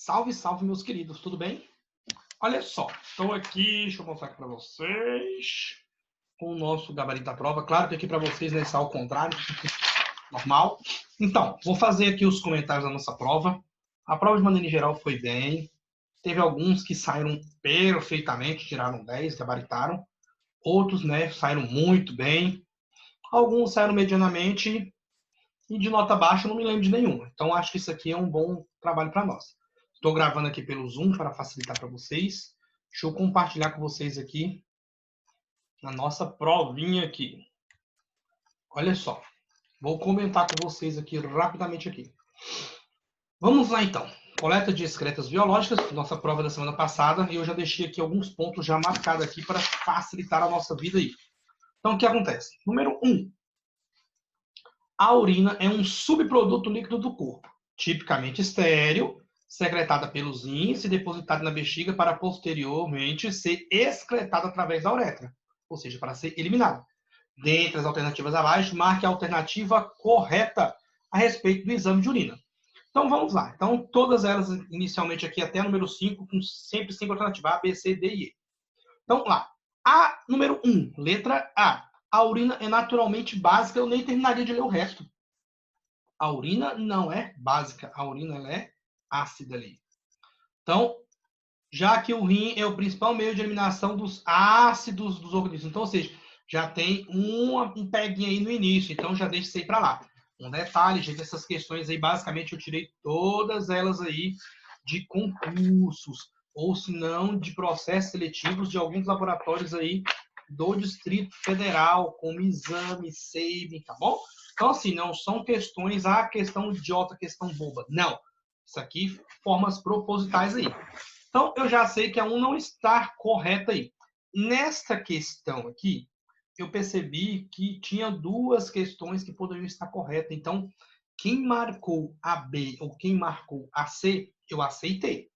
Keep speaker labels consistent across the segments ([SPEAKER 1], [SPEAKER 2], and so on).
[SPEAKER 1] Salve, salve, meus queridos, tudo bem? Olha só, estou aqui, deixa eu mostrar aqui para vocês, com o nosso gabarito da prova. Claro que aqui para vocês né, está ao contrário, normal. Então, vou fazer aqui os comentários da nossa prova. A prova, de maneira geral, foi bem. Teve alguns que saíram perfeitamente, tiraram 10, gabaritaram. Outros, né, saíram muito bem. Alguns saíram medianamente e de nota baixa eu não me lembro de nenhum. Então, acho que isso aqui é um bom trabalho para nós. Estou gravando aqui pelo Zoom para facilitar para vocês. Deixa eu compartilhar com vocês aqui a nossa provinha aqui. Olha só. Vou comentar com vocês aqui rapidamente aqui. Vamos lá então. Coleta de excretas biológicas, nossa prova da semana passada, e eu já deixei aqui alguns pontos já marcados aqui para facilitar a nossa vida aí. Então, o que acontece? Número 1. A urina é um subproduto líquido do corpo, tipicamente estéril, secretada pelos rins e depositada na bexiga para posteriormente ser excretada através da uretra, ou seja, para ser eliminada. Dentre as alternativas abaixo, marque a alternativa correta a respeito do exame de urina. Então vamos lá. Então todas elas inicialmente aqui até a número 5, com sempre 5 alternativas, A, B, C, D e E. Então lá. A número 1, letra A. A urina é naturalmente básica, eu nem terminaria de ler o resto. A urina não é básica, a urina ela é ácida ali. Então, já que o rim é o principal meio de eliminação dos ácidos dos organismos. Então, ou seja, já tem um peguinho aí no início, então já deixa isso aí para lá. Um detalhe, gente, essas questões aí, basicamente, eu tirei todas elas aí de concursos, ou se não, de processos seletivos de alguns laboratórios aí do Distrito Federal, como exame, SEIB, tá bom? Então, assim, não são questões, questão idiota, questão boba. Não. Isso aqui, formas propositais aí. Então, eu já sei que a 1 não está correta aí. Nesta questão aqui, eu percebi que tinha duas questões que poderiam estar corretas. Então, quem marcou a B ou quem marcou a C, eu aceitei.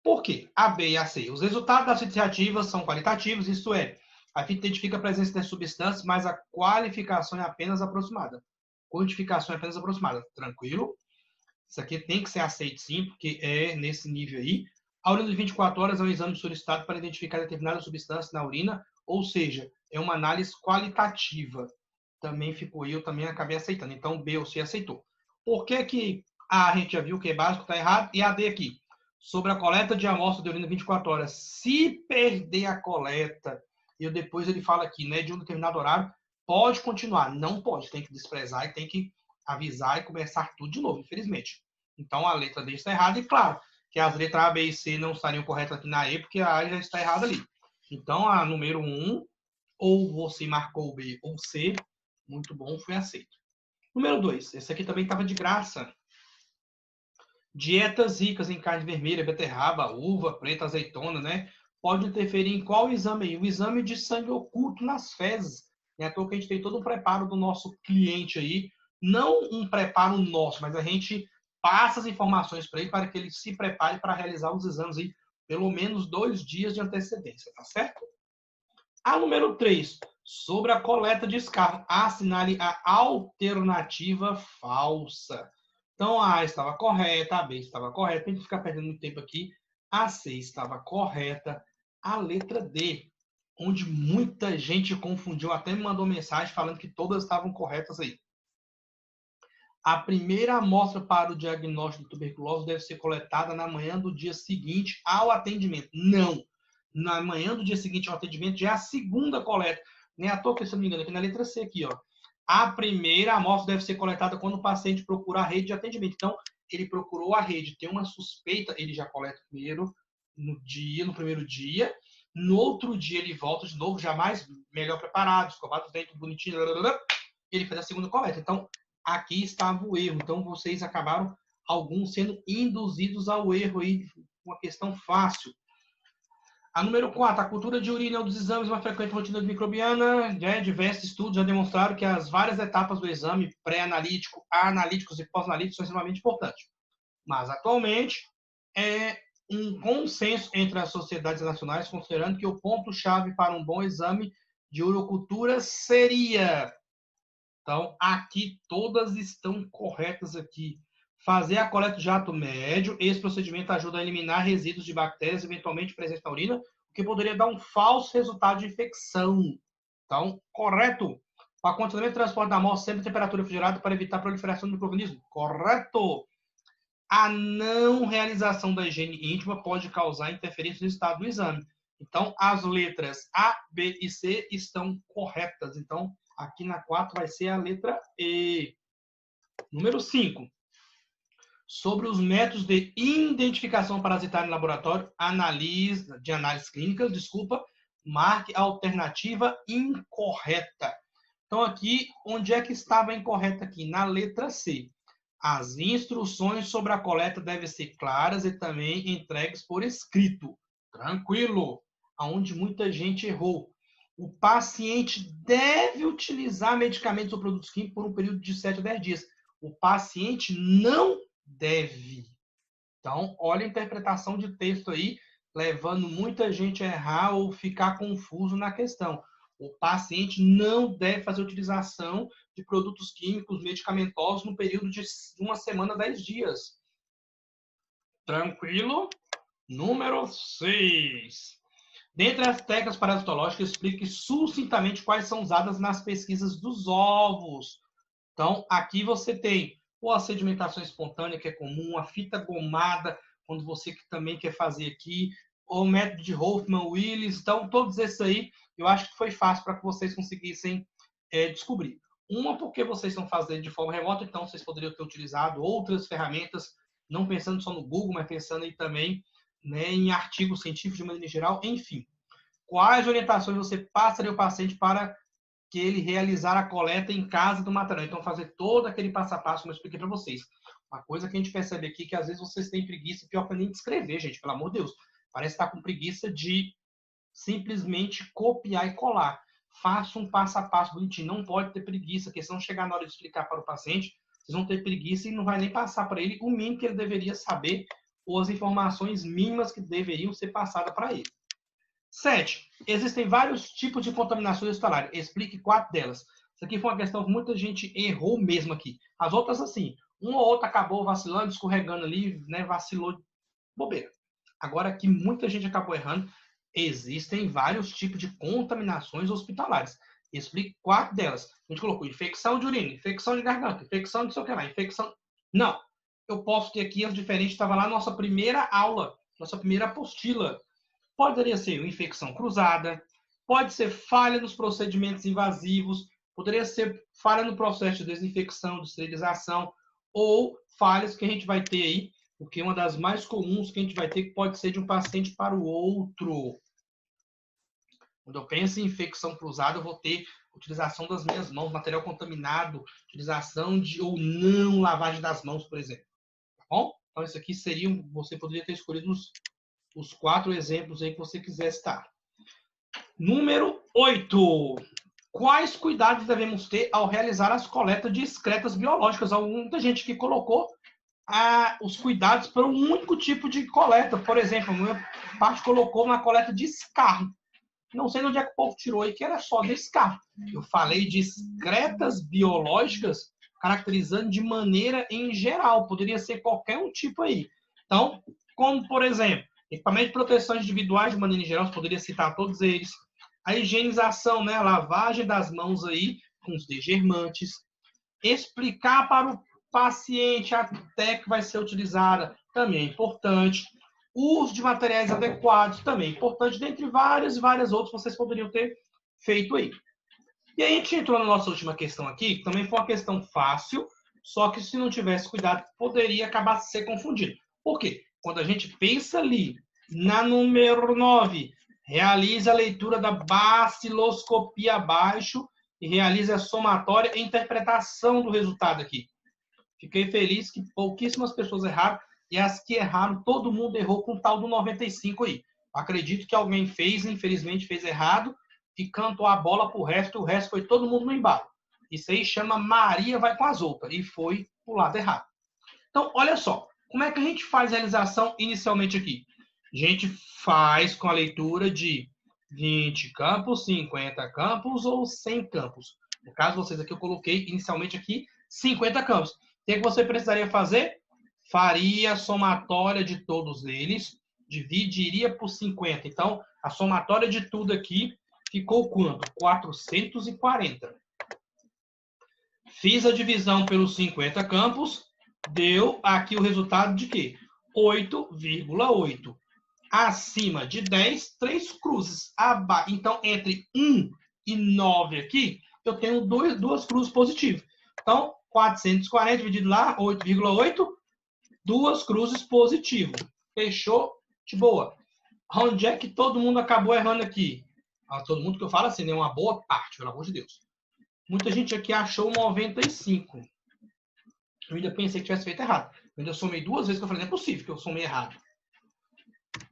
[SPEAKER 1] Por quê? A B e a C. Os resultados das fitativas são qualitativos, isto é, a fita identifica a presença das substâncias, mas a qualificação é apenas aproximada. Quantificação é apenas aproximada. Tranquilo? Isso aqui tem que ser aceito sim, porque é nesse nível aí. A urina de 24 horas é um exame solicitado para identificar determinada substância na urina, ou seja, é uma análise qualitativa. Também ficou eu também acabei aceitando. Então, B ou C aceitou. Por que que a gente já viu que é básico, está errado, e a D aqui? Sobre a coleta de amostra de urina 24 horas. Se perder a coleta, e depois ele fala aqui, né, de um determinado horário, pode continuar. Não pode, tem que desprezar e tem que avisar e começar tudo de novo, infelizmente. Então, a letra D está errada, e claro, que as letras A, B e C não estariam corretas aqui na E, porque a A já está errada ali. Então, a número 1, ou você marcou B ou C, muito bom, foi aceito. Número 2, esse aqui também estava de graça. Dietas ricas em carne vermelha, beterraba, uva, preta, azeitona, né? Pode interferir em qual exame aí? O exame de sangue oculto nas fezes. É à toa que a gente tem todo um preparo do nosso cliente aí. Não um preparo nosso, mas a gente passa as informações para ele para que ele se prepare para realizar os exames aí pelo menos 2 dias de antecedência, tá certo? A número 3, sobre a coleta de escarro, assinale a alternativa falsa. Então, a A estava correta, a B estava correta, a gente ficar perdendo muito tempo aqui. A C estava correta, a letra D, onde muita gente confundiu, até me mandou mensagem falando que todas estavam corretas aí. A primeira amostra para o diagnóstico de tuberculose deve ser coletada na manhã do dia seguinte ao atendimento. Não. Na manhã do dia seguinte ao atendimento já é a segunda coleta. Nem à toa que, se não me engano, aqui na letra C aqui, ó. A primeira amostra deve ser coletada quando o paciente procura a rede de atendimento. Então, ele procurou a rede, tem uma suspeita, ele já coleta primeiro no primeiro dia. No outro dia ele volta de novo, já mais melhor preparado, escovado os dentes, bonitinho, ele faz a segunda coleta. Então, aqui estava o erro. Então, vocês acabaram, alguns, sendo induzidos ao erro aí, uma questão fácil. A número 4, a cultura de urina é um dos exames mais frequentes rotina microbiana. Diversos estudos já demonstraram que as várias etapas do exame, pré-analítico, analíticos e pós-analíticos, são extremamente importantes. Mas, atualmente, é um consenso entre as sociedades nacionais, considerando que o ponto-chave para um bom exame de urocultura seria... Então, aqui todas estão corretas aqui. fazer a coleta de jato médio. Esse procedimento ajuda a eliminar resíduos de bactérias eventualmente presentes na urina, o que poderia dar um falso resultado de infecção. Então, correto. Para acondicionamento e transporte da amostra, sempre temperatura refrigerada para evitar a proliferação do micro-organismo. Correto. A não realização da higiene íntima pode causar interferência no estado do exame. Então, as letras A, B e C estão corretas. Então, aqui na 4 vai ser a letra E. Número 5. Sobre os métodos de identificação parasitária em laboratório, análise clínicas, marque a alternativa incorreta. Então, aqui, onde é que estava incorreta aqui? Na letra C. As instruções sobre a coleta devem ser claras e também entregues por escrito. Tranquilo. Aonde muita gente errou. O paciente deve utilizar medicamentos ou produtos químicos por um período de 7 a 10 dias. O paciente não deve. Então, olha a interpretação de texto aí, levando muita gente a errar ou ficar confuso na questão. O paciente não deve fazer utilização de produtos químicos medicamentosos no período de 1 semana a 10 dias. Tranquilo? Número 6. Dentre as técnicas parasitológicas, explique sucintamente quais são usadas nas pesquisas dos ovos. Então, aqui você tem a sedimentação espontânea, que é comum, a fita gomada, quando você também quer fazer aqui, o método de Hoffman-Willis. Então, todos esses aí, eu acho que foi fácil para que vocês conseguissem descobrir. Uma, porque vocês estão fazendo de forma remota, então vocês poderiam ter utilizado outras ferramentas, não pensando só no Google, mas pensando aí também, né, em artigos científicos de maneira geral. Enfim, quais orientações você passaria ao paciente para que ele realizar a coleta em casa do material? Então, fazer todo aquele passo a passo, como eu expliquei para vocês. Uma coisa que a gente percebe aqui, que às vezes vocês têm preguiça, pior que nem de escrever, gente, pelo amor de Deus. Parece estar com preguiça de simplesmente copiar e colar. Faça um passo a passo bonitinho. Não pode ter preguiça, porque se não chegar na hora de explicar para o paciente, vocês vão ter preguiça e não vai nem passar para ele o mínimo que ele deveria saber ou as informações mínimas que deveriam ser passadas para ele. 7. Existem vários tipos de contaminações hospitalares. Explique 4 delas. Isso aqui foi uma questão que muita gente errou mesmo aqui. As outras, assim, uma ou outra acabou vacilando, escorregando ali, né, vacilou, bobeira. Agora aqui muita gente acabou errando. Existem vários tipos de contaminações hospitalares. Explique 4 delas. A gente colocou infecção de urina, infecção de garganta, infecção de não sei o que lá, infecção... Não. Eu posso ter aqui as diferentes, estava lá na nossa primeira aula, nossa primeira apostila. Poderia ser uma infecção cruzada, pode ser falha nos procedimentos invasivos, poderia ser falha no processo de desinfecção, de esterilização, ou falhas que a gente vai ter aí, porque uma das mais comuns que a gente vai ter que pode ser de um paciente para o outro. Quando eu penso em infecção cruzada, eu vou ter utilização das minhas mãos, material contaminado, utilização de ou não lavagem das mãos, por exemplo. Tá bom? Então, isso aqui seria, você poderia ter escolhido os 4 exemplos aí que você quisesse dar. Número 8. Quais cuidados devemos ter ao realizar as coletas de excretas biológicas? Há muita gente que colocou os cuidados para um único tipo de coleta. Por exemplo, a minha parte colocou uma coleta de escarro. Não sei de onde é que o povo tirou aí que era só de escarro. Eu falei de excretas biológicas caracterizando de maneira em geral. Poderia ser qualquer um tipo aí. Então, como por exemplo, equipamento de proteção individuais de maneira em geral, você poderia citar todos eles. A higienização, né? A lavagem das mãos aí com os degermantes. Explicar para o paciente a técnica que vai ser utilizada também é importante. O uso de materiais adequados também é importante, dentre várias e várias outras que vocês poderiam ter feito aí. E aí a gente entrou na nossa última questão aqui, que também foi uma questão fácil, só que se não tivesse cuidado, poderia acabar de ser confundido. Por quê? Quando a gente pensa ali na número 9, realize a leitura da baciloscopia abaixo e realize a somatória e interpretação do resultado aqui. Fiquei feliz que pouquíssimas pessoas erraram, e as que erraram, todo mundo errou com o tal do 95 aí. Acredito que alguém fez, infelizmente fez errado, e cantou a bola pro resto, e o resto foi todo mundo no embalo. Isso aí chama Maria vai com as outras, e foi pro lado errado. Então, olha só, como é que a gente faz a realização inicialmente aqui? A gente faz com a leitura de 20 campos, 50 campos ou 100 campos. No caso, vocês aqui, eu coloquei inicialmente aqui 50 campos. O que você precisaria fazer? faria a somatória de todos eles, dividiria por 50. Então, a somatória de tudo aqui ficou quanto? 440. Fiz a divisão pelos 50 campos, deu aqui o resultado de quê? 8,8. Acima de 10, 3 cruzes. Então, entre 1 e 9 aqui, eu tenho duas cruzes positivas. Então, 440 dividido lá, 8,8, 2 cruzes positivas. Fechou? De boa. Onde é que todo mundo acabou errando aqui? Todo mundo que eu falo assim, né? Uma boa parte, pelo amor de Deus. Muita gente aqui achou 95. Eu ainda pensei que tivesse feito errado. Eu ainda somei 2 vezes, que eu falei, não é possível que eu somei errado.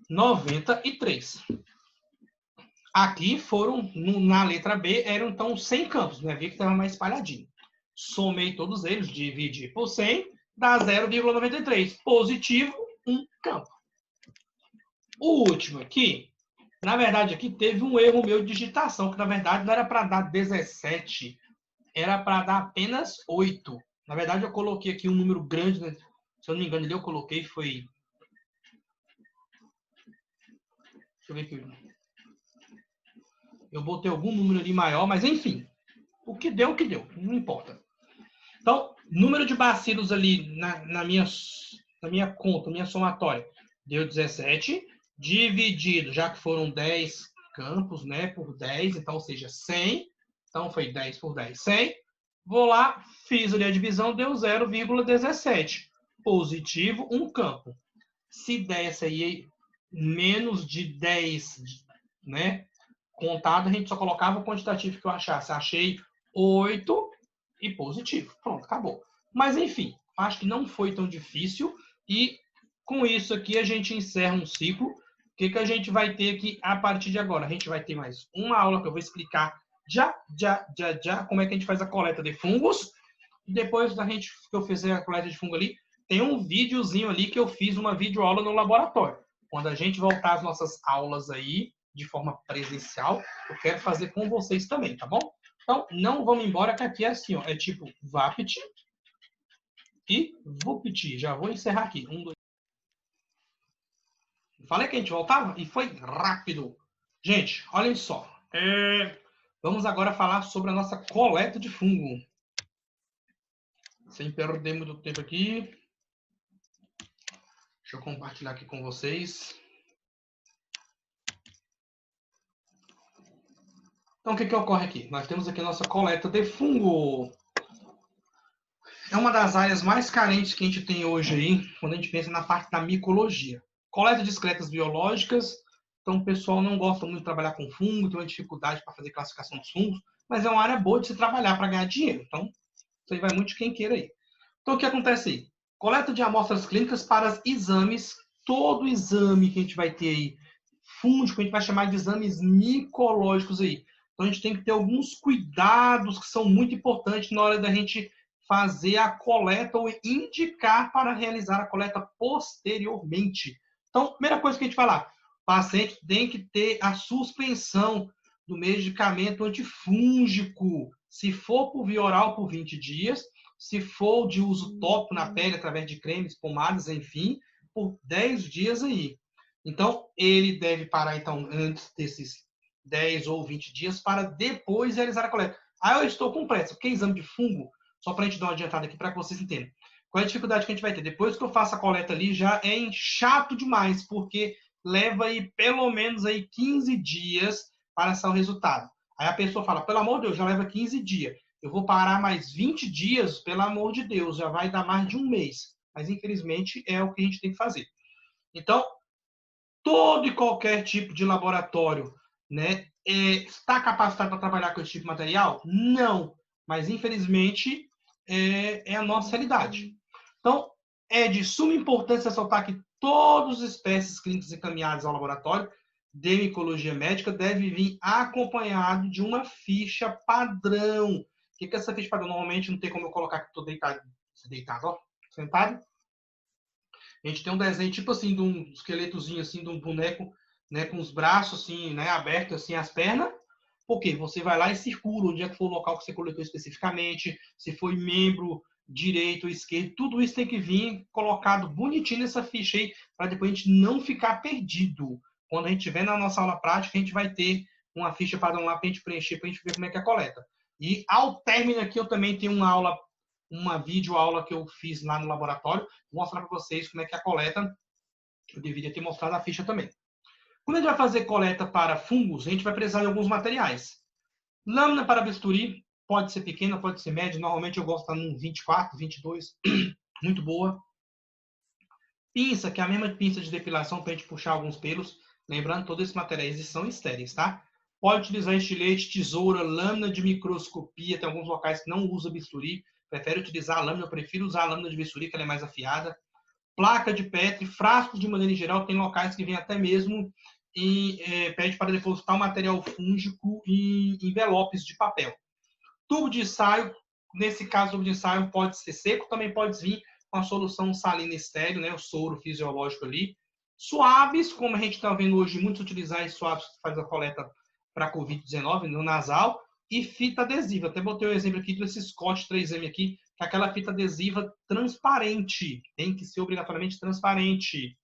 [SPEAKER 1] 93. Aqui foram, na letra B, eram então 100 campos, né? Vi que estava mais espalhadinho. Somei todos eles, dividi por 100, dá 0,93. Positivo, 1 campo. O último aqui, na verdade, aqui teve um erro meu de digitação, que na verdade não era para dar 17, era para dar apenas 8. Na verdade, eu coloquei aqui um número grande, né? Se eu não me engano, ali eu coloquei, foi... Deixa eu ver aqui. Eu botei algum número ali maior, mas enfim. O que deu, não importa. Então, número de bacilos ali na minha conta, minha somatória, deu 17, dividido, já que foram 10 campos, né, por 10, então, ou seja, 100. Então, foi 10 por 10, 100. Vou lá, fiz ali a divisão, deu 0,17. Positivo, 1 campo. Se desse aí menos de 10, né, contado, a gente só colocava o quantitativo que eu achasse. Achei 8 e positivo. Pronto, acabou. Mas, enfim, acho que não foi tão difícil. E com isso aqui a gente encerra um ciclo. O que a gente vai ter aqui a partir de agora? A gente vai ter mais uma aula que eu vou explicar já como é que a gente faz a coleta de fungos. E depois da gente que eu fizer a coleta de fungo ali, tem um videozinho ali que eu fiz uma videoaula no laboratório. Quando a gente voltar às nossas aulas aí, de forma presencial, eu quero fazer com vocês também, tá bom? Então, não vamos embora, que aqui é assim, ó, é tipo VAPT e VUPT. Já vou encerrar aqui. 1, 2. Falei que a gente voltava e foi rápido. Gente, olhem só. Vamos agora falar sobre a nossa coleta de fungo. Sem perder muito tempo aqui. Deixa eu compartilhar aqui com vocês. Então, o que ocorre aqui? Nós temos aqui a nossa coleta de fungo. É uma das áreas mais carentes que a gente tem hoje aí, quando a gente pensa na parte da micologia. Coleta de excretas biológicas. Então, o pessoal não gosta muito de trabalhar com fungo, tem uma dificuldade para fazer classificação dos fungos, mas é uma área boa de se trabalhar para ganhar dinheiro. Então, isso aí vai muito de quem queira aí. Então, o que acontece aí? Coleta de amostras clínicas para exames. Todo exame que a gente vai ter aí, fúngico, a gente vai chamar de exames micológicos aí. Então, a gente tem que ter alguns cuidados que são muito importantes na hora da gente fazer a coleta ou indicar para realizar a coleta posteriormente. Então, primeira coisa que a gente fala, o paciente tem que ter a suspensão do medicamento antifúngico. Se for por via oral, por 20 dias. Se for de uso tópico na pele, através de cremes, pomadas, enfim, por 10 dias aí. Então, ele deve parar, então, antes desses 10 ou 20 dias, para depois realizar a coleta. Aí eu estou com pressa, porque exame de fungo, só para a gente dar uma adiantada aqui, para que vocês entendam. Qual é a dificuldade que a gente vai ter? Depois que eu faço a coleta ali, já é chato demais, porque leva aí pelo menos aí 15 dias para sair o resultado. Aí a pessoa fala, pelo amor de Deus, já leva 15 dias. Eu vou parar mais 20 dias, pelo amor de Deus, já vai dar mais de um mês. Mas, infelizmente, é o que a gente tem que fazer. Então, todo e qualquer tipo de laboratório, né, está capacitado para trabalhar com esse tipo de material? Não. Mas, infelizmente, é a nossa realidade. Então, é de suma importância ressaltar que todas as espécies clínicas encaminhadas ao laboratório de micologia médica devem vir acompanhado de uma ficha padrão. O que é essa ficha padrão? Normalmente não tem como eu colocar que estou deitado, ó, sentado. A gente tem um desenho tipo assim, de um esqueletozinho assim, de um boneco, né, com os braços assim, né, abertos assim, as pernas. Por quê? Você vai lá e circula onde é que foi o local que você coletou especificamente, se foi membro direito, esquerdo, tudo isso tem que vir colocado bonitinho nessa ficha aí, para depois a gente não ficar perdido. Quando a gente tiver na nossa aula prática, a gente vai ter uma ficha padrão lá para a gente preencher, para a gente ver como é que é a coleta. E ao término aqui, eu também tenho uma videoaula que eu fiz lá no laboratório, vou mostrar para vocês como é que é a coleta. Eu deveria ter mostrado a ficha também. Quando a gente vai fazer coleta para fungos, a gente vai precisar de alguns materiais. Lâmina para bisturi, pode ser pequena, pode ser média. Normalmente eu gosto de estar num 24, 22, muito boa. Pinça, que é a mesma pinça de depilação para a gente puxar alguns pelos. Lembrando, todos esses materiais são estéreis, tá? Pode utilizar estilete, tesoura, lâmina de microscopia. Tem alguns locais que não usam bisturi. Prefere utilizar a lâmina, eu prefiro usar a lâmina de bisturi, que ela é mais afiada. Placa de Petri, frascos de maneira em geral. Tem locais que vêm até mesmo e pede para depositar o material fúngico em envelopes de papel. Tubo de ensaio, nesse caso, o tubo de ensaio pode ser seco, também pode vir com a solução salina estéril, né, o soro fisiológico ali. Suaves, como a gente está vendo hoje, muitos utilizar os suaves que faz a coleta para Covid-19 no nasal. E fita adesiva. Até botei o exemplo aqui desse Scott 3M aqui, que é aquela fita adesiva transparente. Tem que ser obrigatoriamente transparente.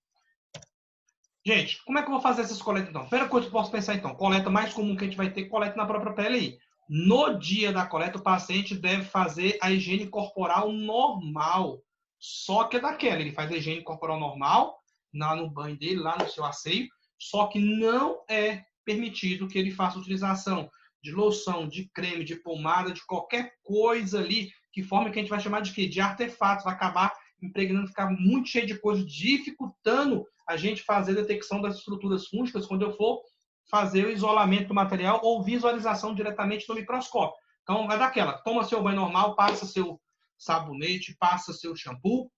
[SPEAKER 1] Gente, como é que eu vou fazer essas coletas então? Primeira coisa que eu posso pensar então, coleta mais comum que a gente vai ter, coleta na própria pele aí. No dia da coleta, o paciente deve fazer a higiene corporal normal. Só que é daquela, ele faz a higiene corporal normal, lá no banho dele, lá no seu asseio, só que não é permitido que ele faça utilização de loção, de creme, de pomada, de qualquer coisa ali, que forma que a gente vai chamar de quê? De artefatos, vai acabar impregnando, ficar muito cheio de coisa, dificultando a gente fazer a detecção das estruturas fúngicas quando eu for fazer o isolamento do material ou visualização diretamente no microscópio. Então, vai daquela, toma seu banho normal, passa seu sabonete, passa seu shampoo,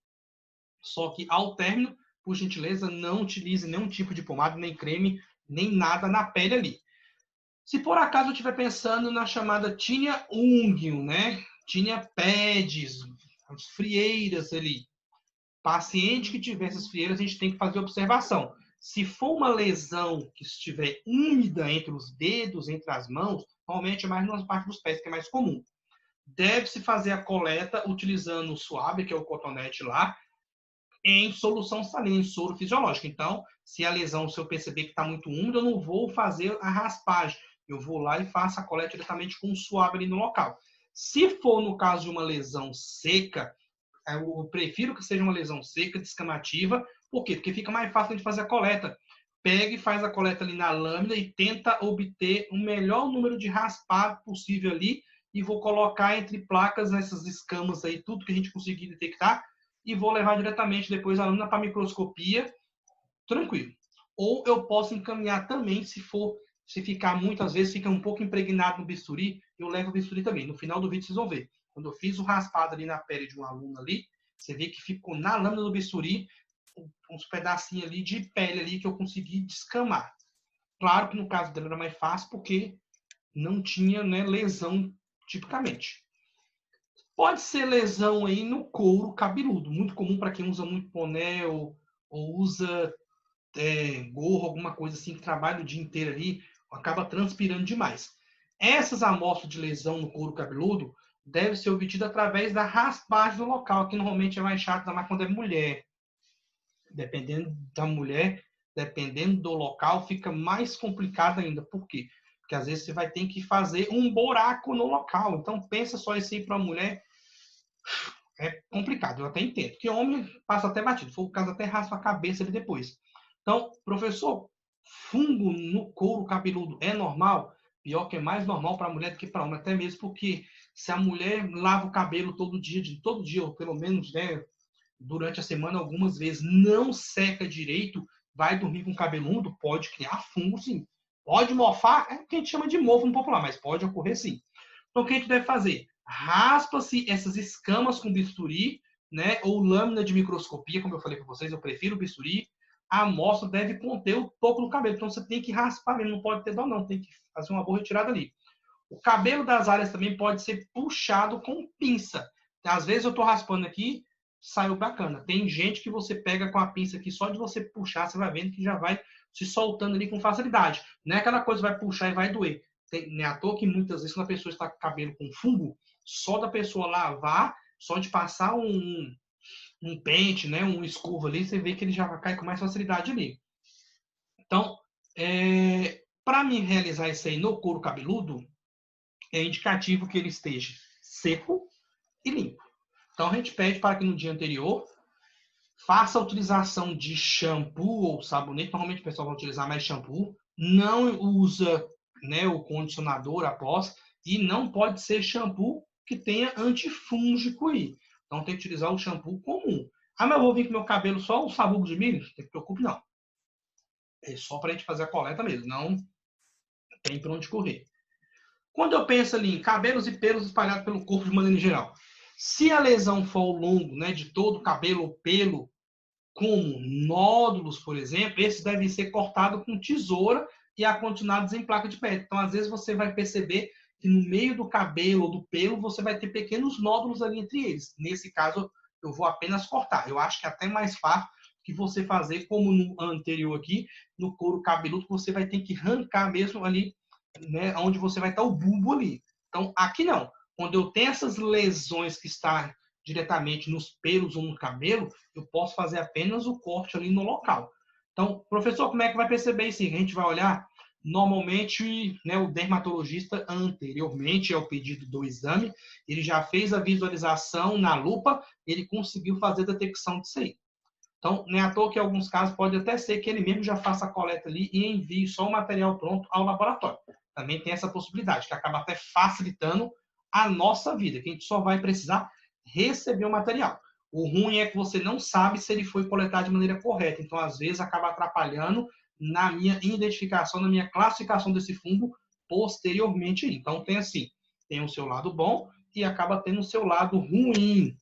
[SPEAKER 1] só que ao término, por gentileza, não utilize nenhum tipo de pomada, nem creme, nem nada na pele ali. Se por acaso eu estiver pensando na chamada tinea unguium, né? Tinea pedis, as frieiras ali. Paciente que tiver essas frieiras, a gente tem que fazer observação. Se for uma lesão que estiver úmida entre os dedos, entre as mãos, normalmente é mais nas partes dos pés, que é mais comum. Deve-se fazer a coleta utilizando o suave, que é o cotonete lá, em solução salina, em soro fisiológico. Então, se a lesão, se eu perceber que está muito úmida, eu não vou fazer a raspagem. Eu vou lá e faço a coleta diretamente com o suave ali no local. Se for no caso de uma lesão seca, eu prefiro que seja uma lesão seca, descamativa. Por quê? Porque fica mais fácil de fazer a coleta. Pega e faz a coleta ali na lâmina e tenta obter o melhor número de raspado possível ali e vou colocar entre placas nessas escamas aí, tudo que a gente conseguir detectar e vou levar diretamente depois a lâmina para microscopia, tranquilo. Ou eu posso encaminhar também, se ficar muitas vezes, fica um pouco impregnado no bisturi, eu levo o bisturi também. No final do vídeo vocês vão ver. Quando eu fiz o raspado ali na pele de um aluno ali, você vê que ficou na lâmina do bisturi uns pedacinhos ali de pele ali que eu consegui descamar. Claro que no caso dela era mais fácil porque não tinha, né, lesão tipicamente. Pode ser lesão aí no couro cabeludo, muito comum para quem usa muito boné ou usa gorro, alguma coisa assim, que trabalha o dia inteiro ali, acaba transpirando demais. Essas amostras de lesão no couro cabeludo devem ser obtidas através da raspagem do local, que normalmente é mais chato, ainda mais quando é mulher. Dependendo da mulher, dependendo do local, fica mais complicado ainda. Por quê? Porque às vezes você vai ter que fazer um buraco no local. Então pensa só isso aí para a mulher. É complicado, eu até entendo. Porque homem passa até batido. Se for o caso, até raspa a cabeça ali depois. Então, professor, fungo no couro cabeludo é normal? Pior que é mais normal para a mulher do que para homem. Até mesmo porque se a mulher lava o cabelo todo dia, ou pelo menos, né, durante a semana, algumas vezes, não seca direito, vai dormir com cabelo úmido, pode criar fungo, sim. Pode mofar, é o que a gente chama de mofo no popular, mas pode ocorrer, sim. Então, o que a gente deve fazer? Raspa-se essas escamas com bisturi, né, ou lâmina de microscopia, como eu falei para vocês, eu prefiro o bisturi. A amostra deve conter o toco do cabelo, então você tem que raspar mesmo, não pode ter dó não, tem que fazer uma boa retirada ali. O cabelo das áreas também pode ser puxado com pinça. Às vezes eu estou raspando aqui, saiu bacana. Tem gente que você pega com a pinça aqui, só de você puxar, você vai vendo que já vai se soltando ali com facilidade. Não é aquela coisa que vai puxar e vai doer. Não é à toa que muitas vezes quando a pessoa está com cabelo com fungo, só da pessoa lavar, Só de passar um pente, né, um escova ali, você vê que ele já cai com mais facilidade ali. Então, para mim realizar isso aí no couro cabeludo, é indicativo que ele esteja seco e limpo. Então, a gente pede para que no dia anterior faça a utilização de shampoo ou sabonete. Normalmente o pessoal vai utilizar mais shampoo. Não usa, né, o condicionador após. E não pode ser shampoo que tenha antifúngico aí. Então tem que utilizar o shampoo comum. Ah, mas eu vou vir com meu cabelo só um sabugo de milho? Não se preocupe, não. É só para a gente fazer a coleta mesmo. Não tem para onde correr. Quando eu penso ali em cabelos e pelos espalhados pelo corpo de maneira geral, se a lesão for ao longo, né, de todo o cabelo ou pelo, como nódulos, por exemplo, esses devem ser cortados com tesoura e acondicionados em placa de PET. Então, às vezes, você vai perceber que no meio do cabelo ou do pelo, você vai ter pequenos nódulos ali entre eles. Nesse caso, eu vou apenas cortar. Eu acho que é até mais fácil que você fazer, como no anterior aqui, no couro cabeludo, que você vai ter que arrancar mesmo ali, né, onde você vai estar o bulbo ali. Então, aqui não. Quando eu tenho essas lesões que estão diretamente nos pelos ou no cabelo, eu posso fazer apenas o corte ali no local. Então, professor, como é que vai perceber isso? A gente vai olhar, normalmente, né, o dermatologista anteriormente ao pedido do exame, ele já fez a visualização na lupa, ele conseguiu fazer a detecção disso aí. Então, nem à toa que em alguns casos pode até ser que ele mesmo já faça a coleta ali e envie só o material pronto ao laboratório. Também tem essa possibilidade, que acaba até facilitando a nossa vida, que a gente só vai precisar receber o material. O ruim é que você não sabe se ele foi coletado de maneira correta. Então, às vezes, acaba atrapalhando na minha identificação, na minha classificação desse fungo posteriormente. Então, tem assim, tem o seu lado bom e acaba tendo o seu lado ruim.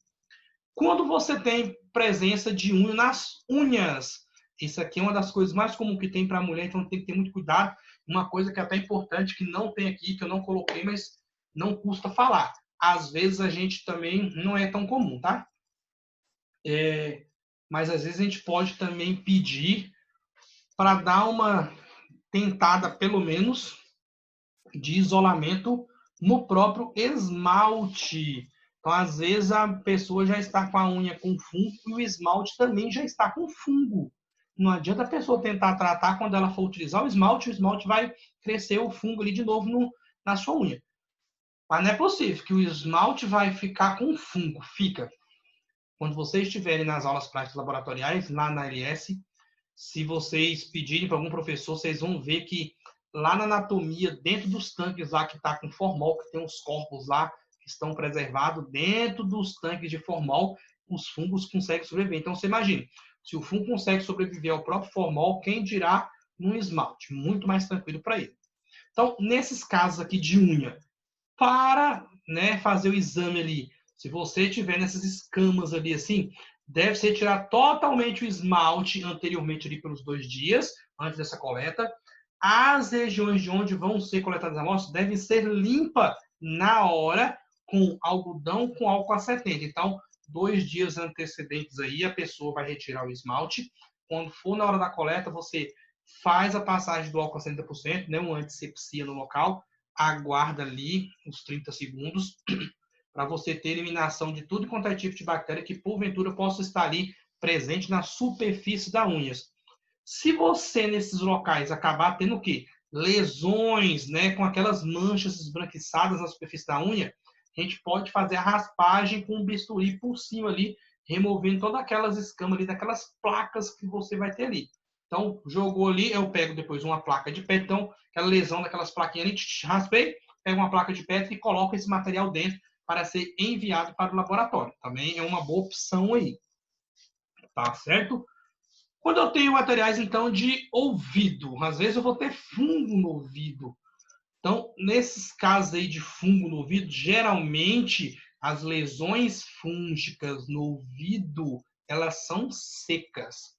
[SPEAKER 1] Quando você tem presença de unha nas unhas, isso aqui é uma das coisas mais comuns que tem para a mulher, então tem que ter muito cuidado. Uma coisa que é até importante, que não tem aqui, que eu não coloquei, mas não custa falar. Às vezes a gente também não é tão comum, tá? Mas às vezes a gente pode também pedir para dar uma tentada, pelo menos, de isolamento no próprio esmalte. Então, às vezes, a pessoa já está com a unha com fungo e o esmalte também já está com fungo. Não adianta a pessoa tentar tratar quando ela for utilizar o esmalte vai crescer o fungo ali de novo na sua unha. Mas não é possível que o esmalte vai ficar com fungo. Fica. Quando vocês estiverem nas aulas práticas laboratoriais, lá na LS, se vocês pedirem para algum professor, vocês vão ver que lá na anatomia, dentro dos tanques lá que está com formol, que tem uns corpos lá que estão preservados, dentro dos tanques de formol, os fungos conseguem sobreviver. Então, você imagina, se o fungo consegue sobreviver ao próprio formol, quem dirá num esmalte? Muito mais tranquilo para ele. Então, nesses casos aqui de unha, para, né, fazer o exame ali, se você tiver nessas escamas ali assim, deve ser tirar totalmente o esmalte anteriormente ali pelos 2 dias, antes dessa coleta. As regiões de onde vão ser coletadas as amostras devem ser limpas na hora com algodão com álcool a 70. Então, 2 dias antecedentes aí, a pessoa vai retirar o esmalte. Quando for na hora da coleta, você faz a passagem do álcool a 70%, né, uma antisepsia no local, aguarda ali uns 30 segundos para você ter eliminação de tudo quanto é tipo de bactéria que porventura possa estar ali presente na superfície da unha. Se você nesses locais acabar tendo o quê? Lesões, né, com aquelas manchas esbranquiçadas na superfície da unha, a gente pode fazer a raspagem com um bisturi por cima ali, removendo todas aquelas escamas ali, daquelas placas que você vai ter ali. Então, jogou ali, eu pego depois uma placa de PET, então, aquela lesão daquelas plaquinhas ali, raspei, pego uma placa de PET e coloco esse material dentro para ser enviado para o laboratório. Também é uma boa opção aí. Tá certo? Quando eu tenho materiais, então, de ouvido, às vezes eu vou ter fungo no ouvido. Então, nesses casos aí de fungo no ouvido, geralmente as lesões fúngicas no ouvido, elas são secas.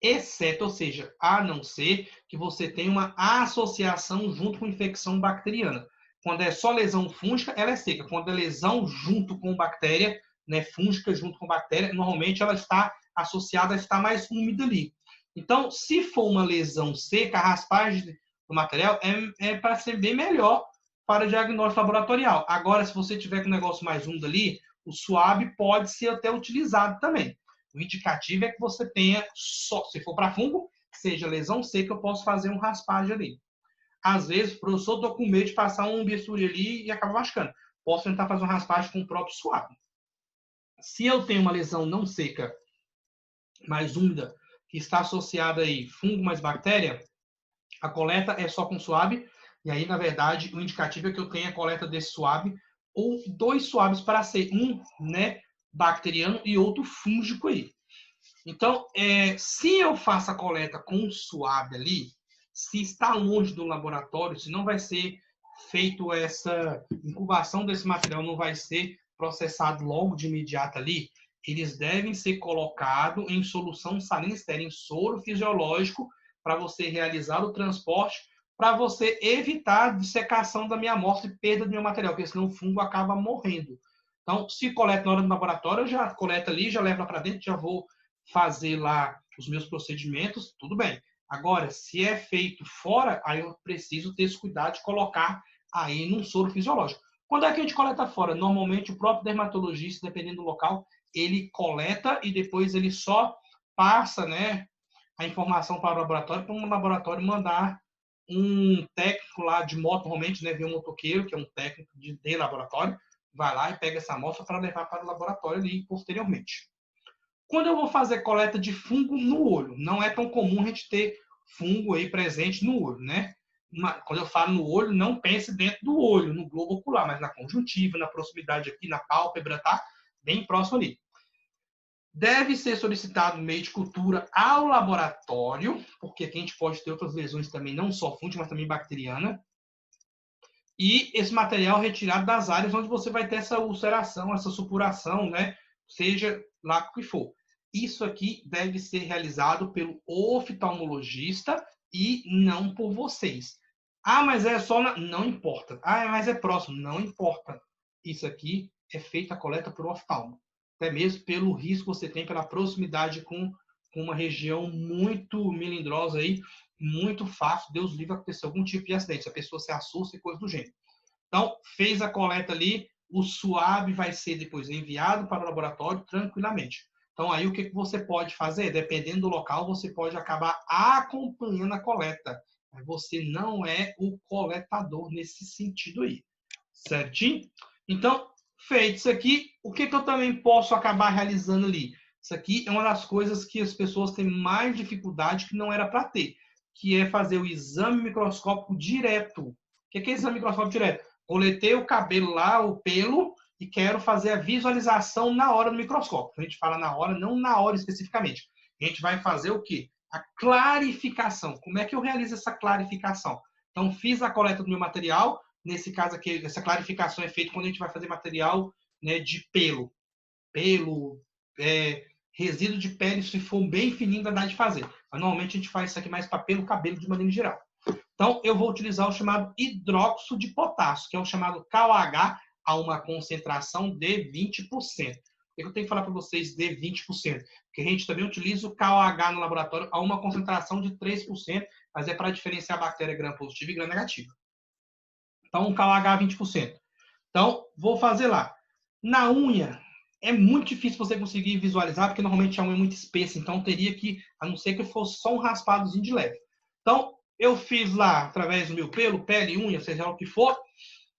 [SPEAKER 1] Exceto, ou seja, a não ser que você tenha uma associação junto com infecção bacteriana. Quando é só lesão fúngica, ela é seca. Quando é lesão junto com bactéria, né, fúngica junto com bactéria, normalmente ela está associada a estar mais úmida ali. Então, se for uma lesão seca, a raspagem do material é para ser bem melhor para o diagnóstico laboratorial. Agora, se você tiver com um negócio mais úmido ali, O suave pode ser até utilizado também. O indicativo é que você tenha, só, se for para fungo, seja lesão seca, eu posso fazer um raspagem ali. Às vezes, professor, estou com medo de passar um bisturi ali e acabar machucando. Posso tentar fazer um raspagem com o próprio suave. Se eu tenho uma lesão não seca, mais úmida, que está associada aí fungo mais bactéria, a coleta é só com suave. E aí, na verdade, o indicativo é que eu tenha a coleta desse suave ou 2 suaves para ser um, né, bacteriano e outro fúngico aí. Então, se eu faço a coleta com suave ali, se está longe do laboratório, se não vai ser feito essa incubação desse material, não vai ser processado logo de imediato ali, eles devem ser colocados em solução salina estéril, em soro fisiológico, para você realizar o transporte, para você evitar a dissecação da minha amostra e perda do meu material, porque senão o fungo acaba morrendo. Então, se coleta na hora do laboratório, eu já coleta ali, já levo para dentro, já vou fazer lá os meus procedimentos, tudo bem. Agora, se é feito fora, aí eu preciso ter esse cuidado de colocar aí num soro fisiológico. Quando é que a gente coleta fora? Normalmente o próprio dermatologista, dependendo do local, ele coleta e depois ele só passa, né, a informação para o laboratório mandar um técnico lá de moto, normalmente, né, vem um motoqueiro, que é um técnico de laboratório, vai lá e pega essa amostra para levar para o laboratório ali posteriormente. Quando eu vou fazer coleta de fungo no olho, não é tão comum a gente ter fungo aí presente no olho, né? Quando eu falo no olho, não pense dentro do olho, no globo ocular, mas na conjuntiva, na proximidade aqui, na pálpebra, tá? Bem próximo ali. Deve ser solicitado meio de cultura ao laboratório, porque aqui a gente pode ter outras lesões também, não só fúngica, mas também bacteriana. E esse material retirado das áreas onde você vai ter essa ulceração, essa supuração, né? Seja lá o que for. Isso aqui deve ser realizado pelo oftalmologista e não por vocês. Ah, mas é só Não importa. Ah, mas é próximo. Não importa. Isso aqui é feita a coleta por oftalmo. Até mesmo pelo risco que você tem pela proximidade com uma região muito melindrosa aí, muito fácil, Deus livre, acontecer algum tipo de acidente. A pessoa se assusta e coisa do gênero. Então, fez a coleta ali, o suave vai ser depois enviado para o laboratório tranquilamente. Então, aí o que você pode fazer? Dependendo do local, você pode acabar acompanhando a coleta. Mas você não é o coletador nesse sentido aí. Certinho? Então, feito isso aqui, o que eu também posso acabar realizando ali? Isso aqui é uma das coisas que as pessoas têm mais dificuldade que não era para ter, que é fazer o exame microscópico direto. O que é exame microscópico direto? Coletei o cabelo lá, o pelo, e quero fazer a visualização na hora do microscópio. A gente fala na hora, não na hora especificamente. A gente vai fazer o quê? A clarificação. Como é que eu realizo essa clarificação? Então, fiz a coleta do meu material. Nesse caso aqui, essa clarificação é feita quando a gente vai fazer material, né, de pelo. Pelo, resíduo de pele, se for bem fininho, dá de fazer. Mas, normalmente a gente faz isso aqui mais para pelo, cabelo de maneira geral. Então, eu vou utilizar o chamado hidróxido de potássio, que é o chamado KOH, a uma concentração de 20%. Por que eu tenho que falar para vocês de 20%? Porque a gente também utiliza o KOH no laboratório a uma concentração de 3%, mas é para diferenciar a bactéria gram-positiva e gram-negativa. Então, o KOH 20%. Então, vou fazer lá. Na unha, é muito difícil você conseguir visualizar, porque normalmente a unha é muito espessa, então teria que, a não ser que fosse só um raspadozinho de leve. Então, eu fiz lá, através do meu pelo, pele, unha, seja lá o que for.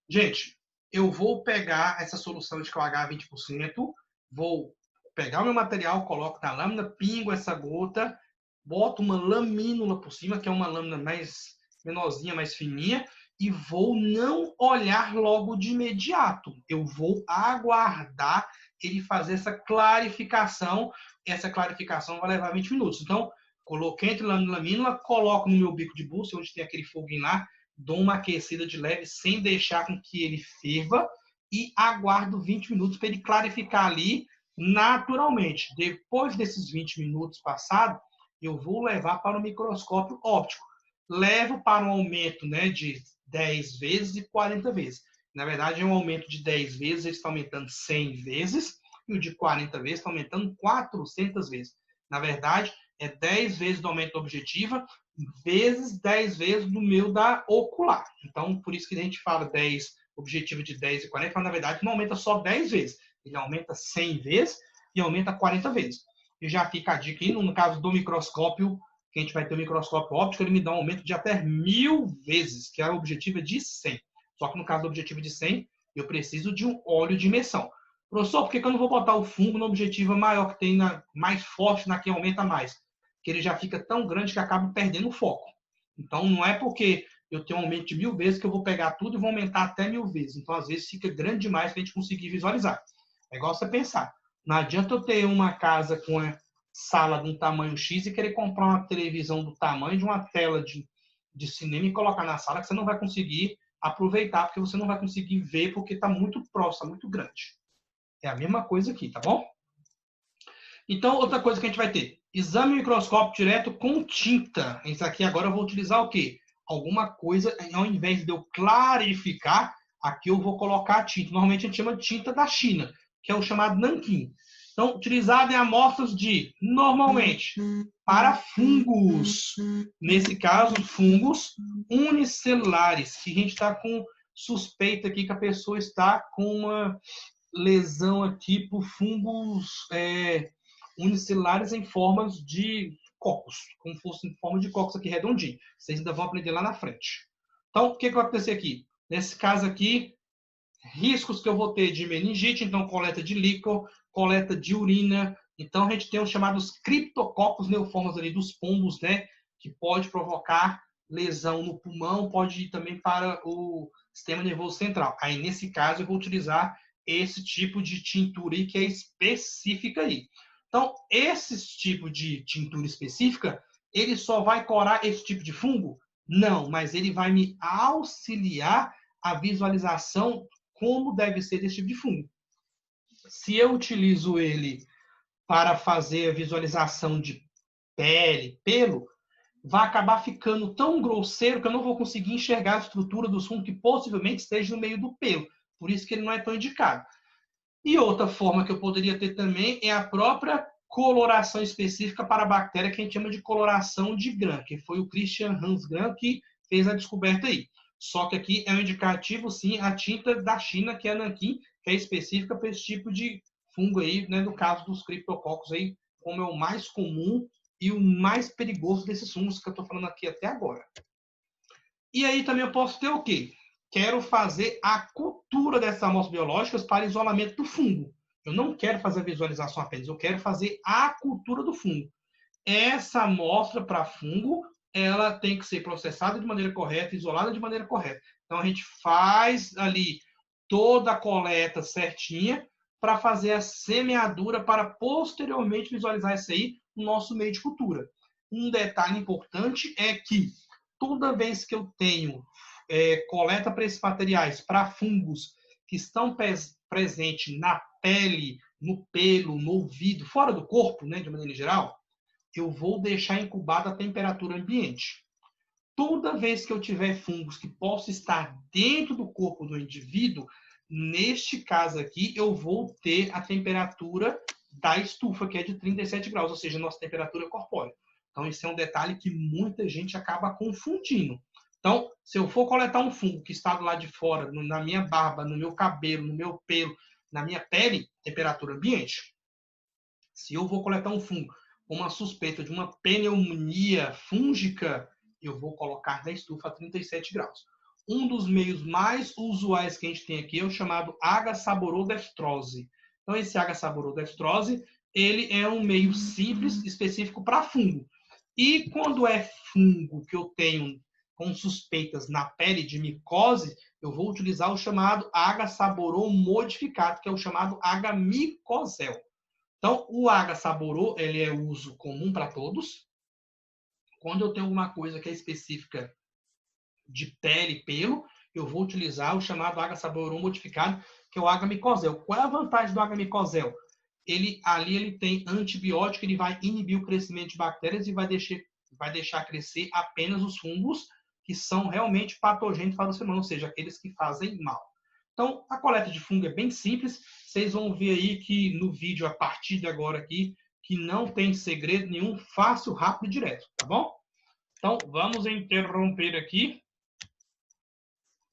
[SPEAKER 1] Gente, eu vou pegar essa solução de KOH 20%, vou pegar o meu material, coloco na lâmina, pingo essa gota, boto uma lamínula por cima, que é uma lâmina mais menorzinha, mais fininha, e vou não olhar logo de imediato. Eu vou aguardar ele fazer essa clarificação. Essa clarificação vai levar 20 minutos. Então, coloquei entre lâmina e lamínula, coloco no meu bico de bússia, onde tem aquele foguinho lá, dou uma aquecida de leve, sem deixar com que ele ferva, e aguardo 20 minutos para ele clarificar ali naturalmente. Depois desses 20 minutos passados, eu vou levar para o microscópio óptico. Levo para um aumento, né, de 10 vezes e 40 vezes. Na verdade, é um aumento de 10 vezes, ele está aumentando 100 vezes, e o de 40 vezes está aumentando 400 vezes. Na verdade, é 10 vezes do aumento da objetiva, vezes 10 vezes do meu da ocular. Então, por isso que a gente fala 10, objetivo de 10 e 40, mas na verdade não aumenta só 10 vezes. Ele aumenta 100 vezes e aumenta 40 vezes. E já fica a dica aí, no caso do microscópio, que a gente vai ter o microscópio óptico, ele me dá um aumento de até 1000 vezes, que o objetivo é de 100. Só que no caso do objetivo de 100, eu preciso de um óleo de imersão. Professor, por que eu não vou botar o fungo no objetivo maior que tem mais forte, na que aumenta mais? Porque ele já fica tão grande que acaba perdendo o foco. Então, não é porque eu tenho um aumento de 1000 vezes que eu vou pegar tudo e vou aumentar até 1000 vezes. Então, às vezes, fica grande demais para a gente conseguir visualizar. É igual você pensar. Não adianta eu ter uma casa com a sala de um tamanho X e querer comprar uma televisão do tamanho de uma tela de cinema e colocar na sala que você não vai conseguir aproveitar, porque você não vai conseguir ver porque está muito próximo, está muito grande. É a mesma coisa aqui, tá bom? Então, outra coisa que a gente vai ter. Exame microscópio direto com tinta. Isso aqui agora eu vou utilizar o quê? Alguma coisa, ao invés de eu clarificar, aqui eu vou colocar a tinta. Normalmente a gente chama de tinta da China, que é o chamado nanquim. Então, utilizado em amostras de, normalmente, para fungos. Nesse caso, fungos unicelulares, que a gente está com suspeita aqui que a pessoa está com uma lesão aqui por fungos unicelulares em formas de cocos, como fosse em forma de cocos aqui redondinho. Vocês ainda vão aprender lá na frente. Então, o que vai acontecer aqui? Nesse caso aqui, riscos que eu vou ter de meningite, então coleta de líquor, coleta de urina. Então, a gente tem os chamados criptococos neoformes ali dos pombos, né? Que pode provocar lesão no pulmão, pode ir também para o sistema nervoso central. Aí, nesse caso, eu vou utilizar esse tipo de tintura aí, que é específica aí. Então, esse tipo de tintura específica, ele só vai curar esse tipo de fungo? Não, mas ele vai me auxiliar a visualização como deve ser desse tipo de fungo. Se eu utilizo ele para fazer a visualização de pele, pelo, vai acabar ficando tão grosseiro que eu não vou conseguir enxergar a estrutura do fungo que possivelmente esteja no meio do pelo. Por isso que ele não é tão indicado. E outra forma que eu poderia ter também é a própria coloração específica para a bactéria que a gente chama de coloração de Gram, que foi o Christian Hans Gram que fez a descoberta aí. Só que aqui é um indicativo, sim, a tinta da China, que é a nanquim, que é específica para esse tipo de fungo aí, né, no caso dos criptococos aí, como é o mais comum e o mais perigoso desses fungos que eu estou falando aqui até agora. E aí também eu posso ter o quê? Quero fazer a cultura dessas amostras biológicas para isolamento do fungo. Eu não quero fazer a visualização apenas, eu quero fazer a cultura do fungo. Essa amostra para fungo, ela tem que ser processada de maneira correta, isolada de maneira correta. Então a gente faz ali toda a coleta certinha para fazer a semeadura para posteriormente visualizar isso aí no nosso meio de cultura. Um detalhe importante é que toda vez que eu tenho coleta para esses materiais, para fungos que estão presentes na pele, no pelo, no ouvido, fora do corpo, né, de maneira geral, eu vou deixar incubado a temperatura ambiente. Toda vez que eu tiver fungos que possam estar dentro do corpo do indivíduo, neste caso aqui, eu vou ter a temperatura da estufa, que é de 37 graus, ou seja, a nossa temperatura corpórea. Então, isso é um detalhe que muita gente acaba confundindo. Então, se eu for coletar um fungo que está do lado de fora, na minha barba, no meu cabelo, no meu pelo, na minha pele, temperatura ambiente. Se eu vou coletar um fungo com uma suspeita de uma pneumonia fúngica, eu vou colocar na estufa a 37 graus. Um dos meios mais usuais que a gente tem aqui é o chamado H-saborodestrose. Então, esse H-saborodestrose, ele é um meio simples, específico para fungo. E quando é fungo que eu tenho com suspeitas na pele de micose, eu vou utilizar o chamado H-saborou modificado, que é o chamado H-micosel. Então, o H-saborou, ele é uso comum para todos. Quando eu tenho alguma coisa que é específica de pele e pelo, eu vou utilizar o chamado H-saborou modificado, que é o H-micosel. Qual é a vantagem do H-micosel? Ali tem antibiótico, ele vai inibir o crescimento de bactérias e vai deixar crescer apenas os fungos que são realmente patogênicos para o ser humano, ou seja, aqueles que fazem mal. Então, a coleta de fungo é bem simples. Vocês vão ver aí que no vídeo, a partir de agora aqui, que não tem segredo nenhum, fácil, rápido e direto, tá bom? Então, vamos interromper aqui.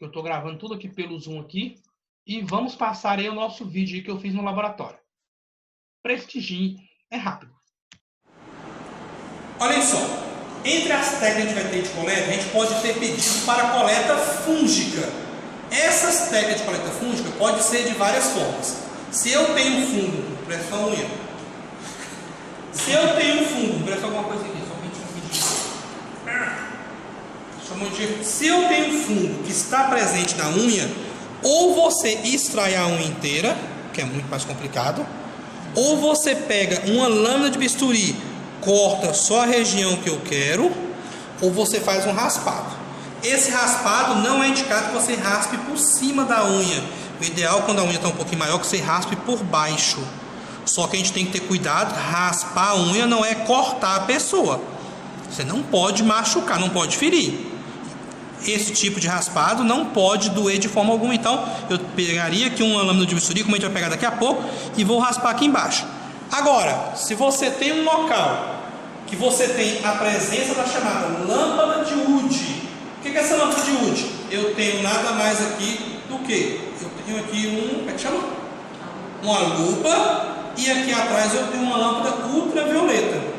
[SPEAKER 1] Eu estou gravando tudo aqui pelo Zoom aqui. e vamos passar aí o nosso vídeo que eu fiz no laboratório. Prestigiem, é rápido. Olhem só, entre as técnicas que a gente vai ter de coleta, a gente pode ter pedido para coleta fúngica. Essas técnicas de coleta fúngica podem ser de várias formas. Se eu tenho um fungo, presta só unha. Se eu tenho um fungo, presta alguma coisa aqui, só se eu tenho um fungo que está presente na unha, ou você extrai a unha inteira, que é muito mais complicado, ou você pega uma lâmina de bisturi, corta só a região que eu quero, ou você faz um raspado. Esse raspado não é indicado que você raspe por cima da unha. O ideal, quando a unha está um pouquinho maior, que você raspe por baixo. Só que a gente tem que ter cuidado, raspar a unha não é cortar a pessoa. Você não pode machucar, não pode ferir. Esse tipo de raspado não pode doer de forma alguma. Então, eu pegaria aqui uma lâmina de bisturi, como a gente vai pegar daqui a pouco, e vou raspar aqui embaixo. Agora, se você tem um local que você tem a presença da chamada lâmpada de Wood. O que é essa lâmpada de Wood? Eu tenho nada mais aqui do que? Eu tenho aqui como é que chama? Uma lupa, e aqui atrás eu tenho uma lâmpada ultravioleta.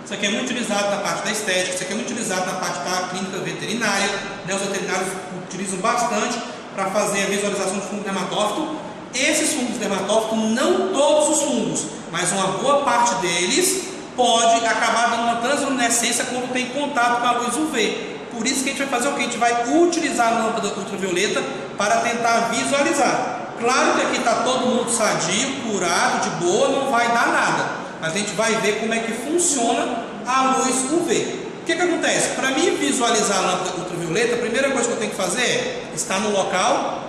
[SPEAKER 1] Isso aqui é muito utilizado na parte da estética, isso aqui é muito utilizado na parte da clínica veterinária, né? Os veterinários utilizam bastante para fazer a visualização do fungo dermatófito. Esses fungos dermatófitos, não todos os fungos, mas uma boa parte deles pode acabar dando uma transluminescência quando tem contato com a luz UV. Por isso que a gente vai fazer o que? A gente vai utilizar a lâmpada ultravioleta para tentar visualizar. Claro que aqui está todo mundo sadio, curado, de boa, não vai dar nada. Mas a gente vai ver como é que funciona a luz UV. O que acontece? Para mim visualizar a lâmpada ultravioleta, a primeira coisa que eu tenho que fazer é estar no local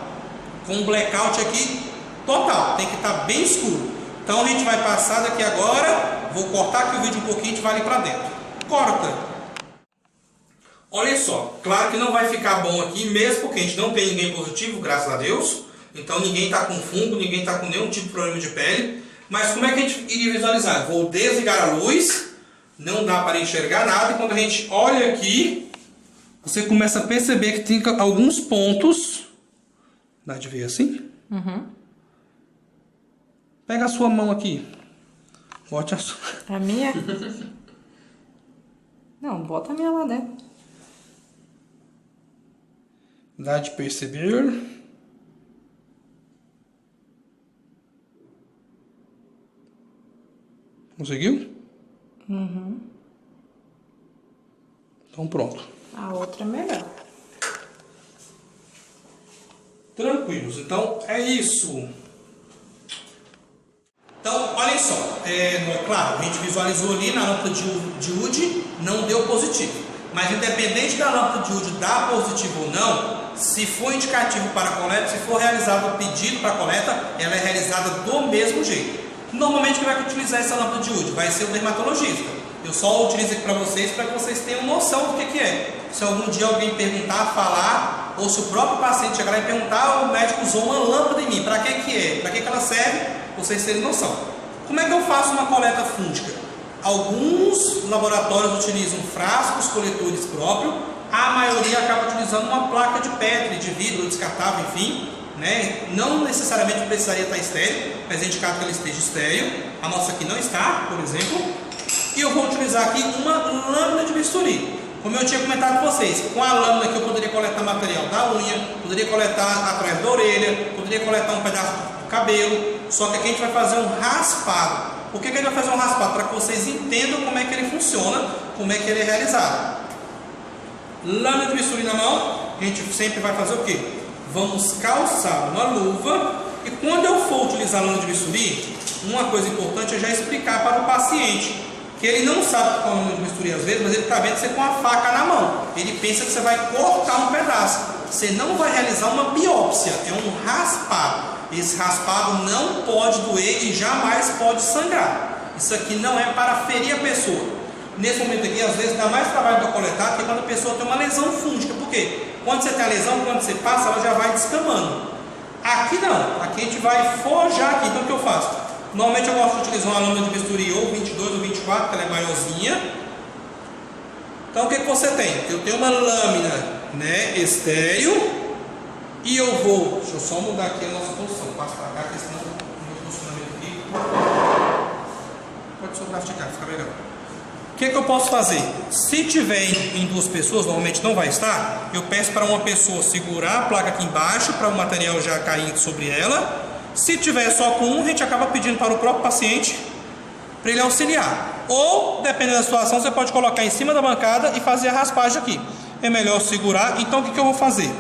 [SPEAKER 1] com um blackout aqui total. Tem que estar bem escuro. Então a gente vai passar daqui agora. Vou cortar aqui o vídeo um pouquinho e a gente vai ali para dentro. Corta! Olha só, claro que não vai ficar bom aqui, mesmo porque a gente não tem ninguém positivo, graças a Deus. Então ninguém está com fungo, ninguém está com nenhum tipo de problema de pele. Mas como é que a gente iria visualizar? Vou desligar a luz, não dá para enxergar nada. E quando a gente olha aqui, você começa a perceber que tem alguns pontos. Dá de ver assim?
[SPEAKER 2] Uhum.
[SPEAKER 1] Pega a sua mão aqui. Bote a sua.
[SPEAKER 2] A minha? Não, bota a minha lá dentro.
[SPEAKER 1] Dá de perceber. Conseguiu?
[SPEAKER 2] Uhum.
[SPEAKER 1] Então pronto.
[SPEAKER 2] A outra é melhor.
[SPEAKER 1] Tranquilos. Então é isso. Então, olhem só. Claro, a gente visualizou ali na lâmpada de Wood, não deu positivo. Mas independente da lâmpada de Wood dar positivo ou não, se for indicativo para a coleta, se for realizado o pedido para a coleta, ela é realizada do mesmo jeito. Normalmente quem vai utilizar essa lâmpada de Wood vai ser o dermatologista. Eu só utilizo aqui para que vocês tenham noção do que é. Se algum dia alguém perguntar, falar, ou se o próprio paciente chegar lá e perguntar, o médico usou uma lâmpada em mim, para que é? Para que ela serve? Vocês terem noção. Como é que eu faço uma coleta fúngica? Alguns laboratórios utilizam frascos coletores próprios, a maioria acaba utilizando uma placa de Petri, de vidro, descartável, enfim. Né? Não necessariamente precisaria estar estéreo, mas é indicado que ela esteja estéreo. A nossa aqui não está, por exemplo. E eu vou utilizar aqui uma lâmina de bisturi. Como eu tinha comentado com vocês, com a lâmina aqui eu poderia coletar material da unha, poderia coletar atrás da orelha, poderia coletar um pedaço do cabelo. Só que aqui a gente vai fazer um raspado. Por que a gente vai fazer um raspado? Para que vocês entendam como é que ele funciona, como é que ele é realizado. Lâmina de bisturi na mão, a gente sempre vai fazer o quê? Vamos calçar uma luva. E quando eu for utilizar a lâmina de bisturi, uma coisa importante é já explicar para o paciente que ele não sabe com a lâmina de bisturi às vezes, mas ele está vendo você com a faca na mão. Ele pensa que você vai cortar um pedaço. Você não vai realizar uma biópsia, é um raspado. Esse raspado não pode doer e jamais pode sangrar. Isso aqui não é para ferir a pessoa. Nesse momento aqui, às vezes dá mais trabalho para coletar que quando a pessoa tem uma lesão fúngica. Por quê? Quando você tem a lesão, quando você passa, ela já vai descamando. Aqui não, aqui a gente vai forjar aqui. Então o que eu faço? Normalmente eu gosto de utilizar uma lâmina de bisturi ou 22 ou 24, que ela é maiorzinha. Então o que você tem? Eu tenho uma lâmina, né, estéreo E eu vou, deixa eu só mudar aqui a nossa posição, passo para cá, porque senão o meu funcionamento aqui pode sobrar esticar, fica melhor. O que eu posso fazer? Se tiver em duas pessoas, normalmente não vai estar, eu peço para uma pessoa segurar a placa aqui embaixo, para o material já cair sobre ela. Se tiver só com um, a gente acaba pedindo para o próprio paciente, para ele auxiliar. Ou, dependendo da situação, você pode colocar em cima da bancada e fazer a raspagem aqui. É melhor segurar. Então, o que eu vou fazer?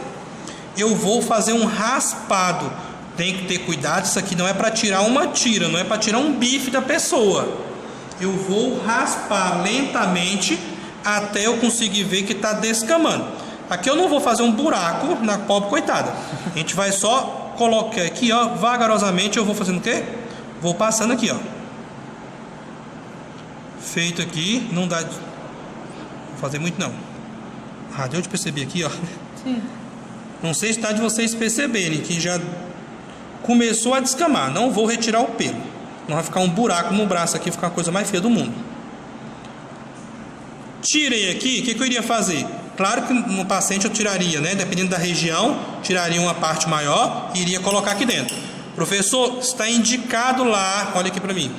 [SPEAKER 1] Eu vou fazer um raspado. Tem que ter cuidado, isso aqui não é para tirar uma tira, não é para tirar um bife da pessoa. Eu vou raspar lentamente até eu conseguir ver que está descamando. Aqui eu não vou fazer um buraco na pobre coitada. A gente vai só colocar aqui, ó, vagarosamente. Eu vou fazendo o quê? Vou passando aqui, ó. Feito aqui, não dá. Vou fazer muito não. Ah, deu de perceber aqui, ó.
[SPEAKER 2] Sim.
[SPEAKER 1] Não sei se está de vocês perceberem que já começou a descamar. Não vou retirar o pelo. Não vai ficar um buraco no braço aqui, ficar a coisa mais feia do mundo. Tirei aqui, o que eu iria fazer? Claro que no paciente eu tiraria, né? Dependendo da região, tiraria uma parte maior e iria colocar aqui dentro. Professor, está indicado lá, olha aqui para mim.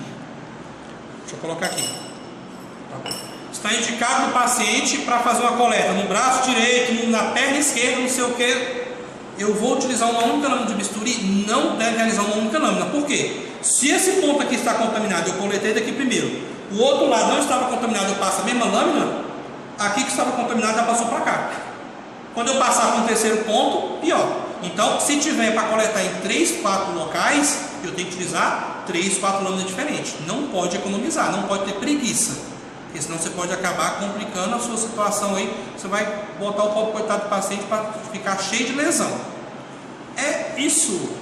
[SPEAKER 1] Deixa eu colocar aqui. Está indicado no paciente para fazer uma coleta no braço direito, na perna esquerda, não sei o que. Eu vou utilizar uma única lâmina de bisturi, não deve realizar uma única lâmina. Por quê? Se esse ponto aqui está contaminado, eu coletei daqui primeiro, o outro lado não estava contaminado, eu passo a mesma lâmina, aqui que estava contaminado já passou para cá. Quando eu passar para um terceiro ponto, pior. Então, se tiver para coletar em 3, 4 locais, eu tenho que utilizar 3, 4 lâminas diferentes. Não pode economizar, não pode ter preguiça, porque senão você pode acabar complicando a sua situação aí. Você vai botar o pobre coitado do paciente para ficar cheio de lesão. É isso.